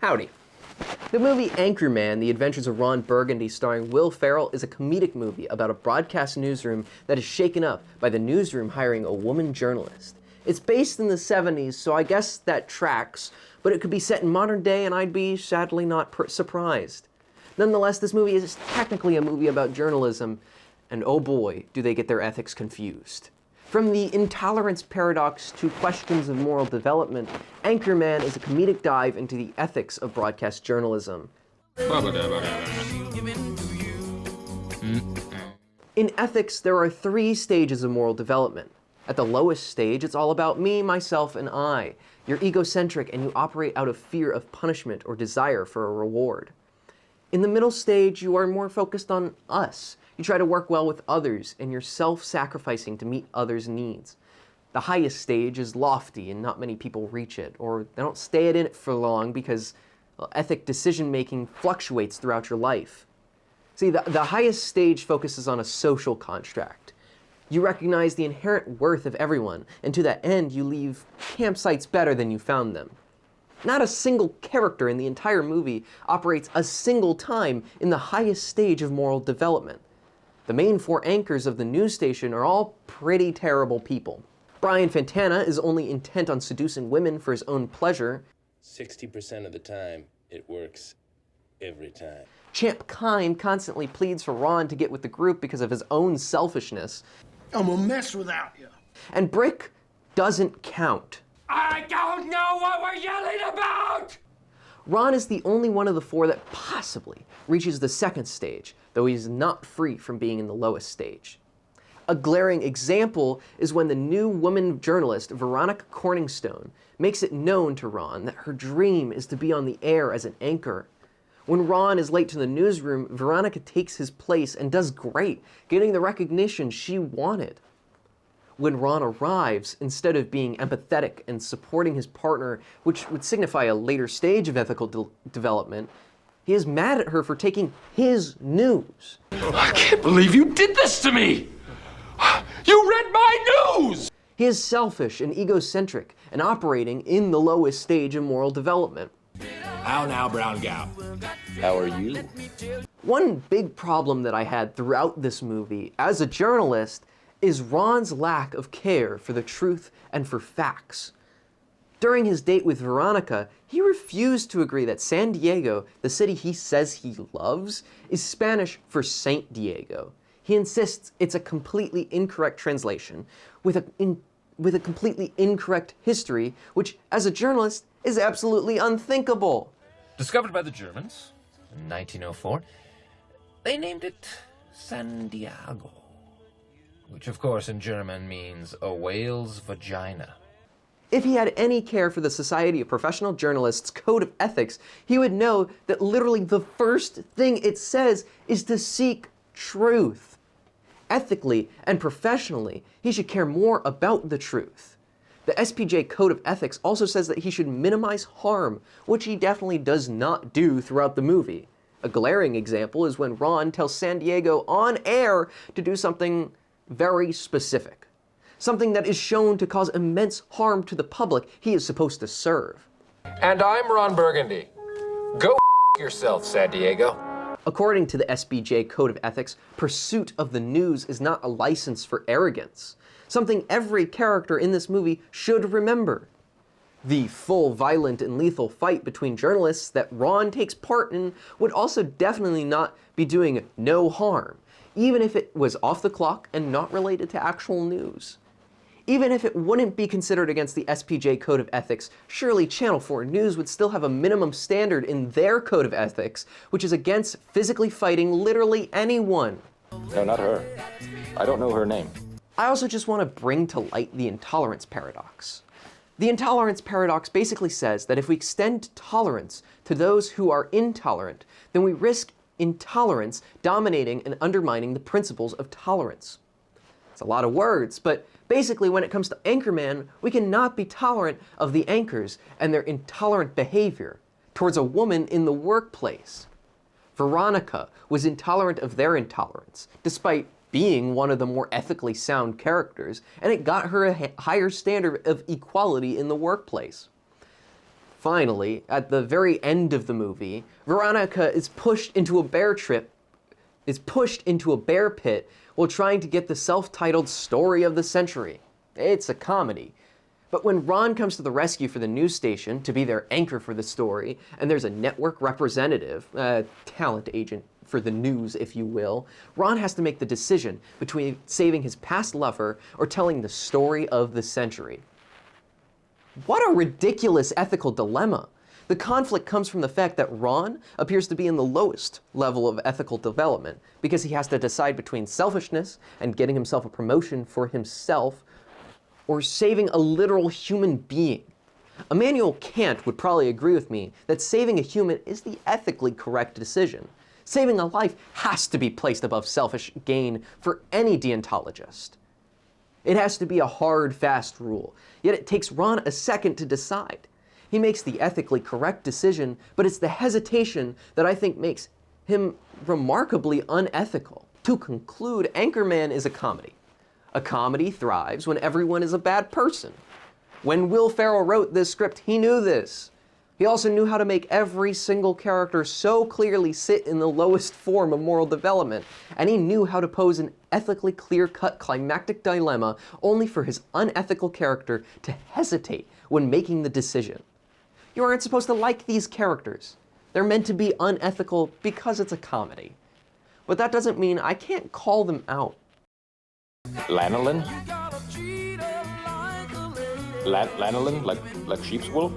Howdy. The movie Anchorman, The Adventures of Ron Burgundy, starring Will Ferrell, is a comedic movie about a broadcast newsroom that is shaken up by the newsroom hiring a woman journalist. It's based in the 70s, so I guess that tracks, but it could be set in modern day and I'd be sadly not surprised. Nonetheless, this movie is technically a movie about journalism, and oh boy, do they get their ethics confused. From the Intolerance Paradox to questions of moral development, Anchorman is a comedic dive into the ethics of broadcast journalism. In ethics, there are 3 stages of moral development. At the lowest stage, it's all about me, myself, and I. You're egocentric and you operate out of fear of punishment or desire for a reward. In the middle stage, you are more focused on us. You try to work well with others, and you're self-sacrificing to meet others' needs. The highest stage is lofty, and not many people reach it, or they don't stay in it for long because ethic decision-making fluctuates throughout your life. See, the highest stage focuses on a social contract. You recognize the inherent worth of everyone, and to that end, you leave campsites better than you found them. Not a single character in the entire movie operates a single time in the highest stage of moral development. The main 4 anchors of the news station are all pretty terrible people. Brian Fantana is only intent on seducing women for his own pleasure. 60% of the time, it works every time. Champ Kind constantly pleads for Ron to get with the group because of his own selfishness. I'm a mess without you. And Brick doesn't count. I don't know what we're yelling about! Ron is the only one of the 4 that possibly reaches the second stage, though he's not free from being in the lowest stage. A glaring example is when the new woman journalist, Veronica Corningstone, makes it known to Ron that her dream is to be on the air as an anchor. When Ron is late to the newsroom, Veronica takes his place and does great, getting the recognition she wanted. When Ron arrives, instead of being empathetic and supporting his partner, which would signify a later stage of ethical development, he is mad at her for taking his news. I can't believe you did this to me! You read my news! He is selfish and egocentric and operating in the lowest stage of moral development. How now, brown gal? How are you? One big problem that I had throughout this movie as a journalist is Ron's lack of care for the truth and for facts. During his date with Veronica, he refused to agree that San Diego, the city he says he loves, is Spanish for Saint Diego. He insists it's a completely incorrect translation with a completely incorrect history, which, as a journalist, is absolutely unthinkable. Discovered by the Germans in 1904, they named it San Diego, which of course in German means a whale's vagina. If he had any care for the Society of Professional Journalists Code of Ethics, he would know that literally the first thing it says is to seek truth. Ethically and professionally, he should care more about the truth. The SPJ Code of Ethics also says that he should minimize harm, which he definitely does not do throughout the movie. A glaring example is when Ron tells San Diego on air to do something very specific. Something that is shown to cause immense harm to the public he is supposed to serve. And I'm Ron Burgundy. Go yourself, San Diego. According to the SPJ Code of Ethics, pursuit of the news is not a license for arrogance, something every character in this movie should remember. The full, violent, and lethal fight between journalists that Ron takes part in would also definitely not be doing no harm, even if it was off the clock and not related to actual news. Even if it wouldn't be considered against the SPJ Code of Ethics, surely Channel 4 News would still have a minimum standard in their Code of Ethics, which is against physically fighting literally anyone. No, not her. I don't know her name. I also just want to bring to light the Intolerance Paradox. The Intolerance Paradox basically says that if we extend tolerance to those who are intolerant, then we risk intolerance dominating and undermining the principles of tolerance. It's a lot of words, but basically when it comes to Anchorman, we cannot be tolerant of the anchors and their intolerant behavior towards a woman in the workplace. Veronica was intolerant of their intolerance, despite being one of the more ethically sound characters, and it got her a higher standard of equality in the workplace. Finally, at the very end of the movie, Veronica is pushed into a bear pit while trying to get the self-titled story of the century. It's a comedy. But when Ron comes to the rescue for the news station to be their anchor for the story, and there's a network representative, a talent agent for the news, if you will, Ron has to make the decision between saving his past lover or telling the story of the century. What a ridiculous ethical dilemma. The conflict comes from the fact that Ron appears to be in the lowest level of ethical development because he has to decide between selfishness and getting himself a promotion for himself or saving a literal human being. Immanuel Kant would probably agree with me that saving a human is the ethically correct decision. Saving a life has to be placed above selfish gain for any deontologist. It has to be a hard, fast rule, yet it takes Ron a second to decide. He makes the ethically correct decision, but it's the hesitation that I think makes him remarkably unethical. To conclude, Anchorman is a comedy. A comedy thrives when everyone is a bad person. When Will Ferrell wrote this script, he knew this. He also knew how to make every single character so clearly sit in the lowest form of moral development, and he knew how to pose an ethically clear-cut climactic dilemma only for his unethical character to hesitate when making the decision. You aren't supposed to like these characters. They're meant to be unethical because it's a comedy. But that doesn't mean I can't call them out. Lanolin? Lanolin, like sheep's wool?